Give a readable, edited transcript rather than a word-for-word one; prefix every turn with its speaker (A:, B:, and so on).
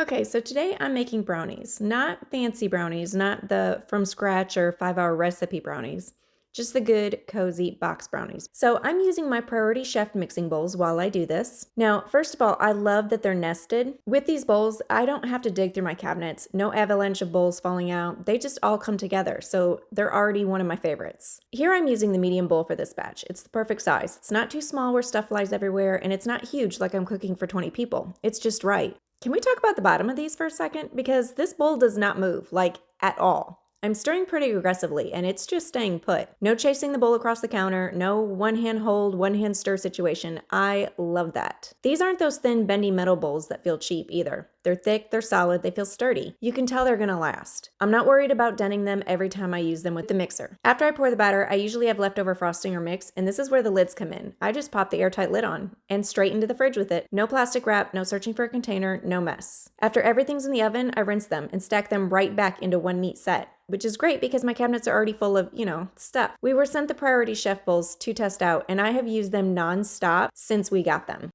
A: Okay, so today I'm making brownies. Not fancy brownies, not the from scratch or 5-hour recipe brownies. Just the good, cozy box brownies. So I'm using my Priority Chef mixing bowls while I do this. Now, first of all, I love that they're nested. With these bowls, I don't have to dig through my cabinets. No avalanche of bowls falling out. They just all come together, so they're already one of my favorites. Here I'm using the medium bowl for this batch. It's the perfect size. It's not too small where stuff flies everywhere, and it's not huge like I'm cooking for 20 people. It's just right. Can we talk about the bottom of these for a second? Because this bowl does not move, like at all. I'm stirring pretty aggressively and it's just staying put. No chasing the bowl across the counter, no one hand hold, one hand stir situation. I love that. These aren't those thin, bendy metal bowls that feel cheap either. They're thick, they're solid, they feel sturdy. You can tell they're gonna last. I'm not worried about denting them every time I use them with the mixer. After I pour the batter, I usually have leftover frosting or mix, and this is where the lids come in. I just pop the airtight lid on and straight into the fridge with it. No plastic wrap, no searching for a container, no mess. After everything's in the oven, I rinse them and stack them right back into one neat set, which is great because my cabinets are already full of, stuff. We were sent the Priority Chef bowls to test out, and I have used them non-stop since we got them.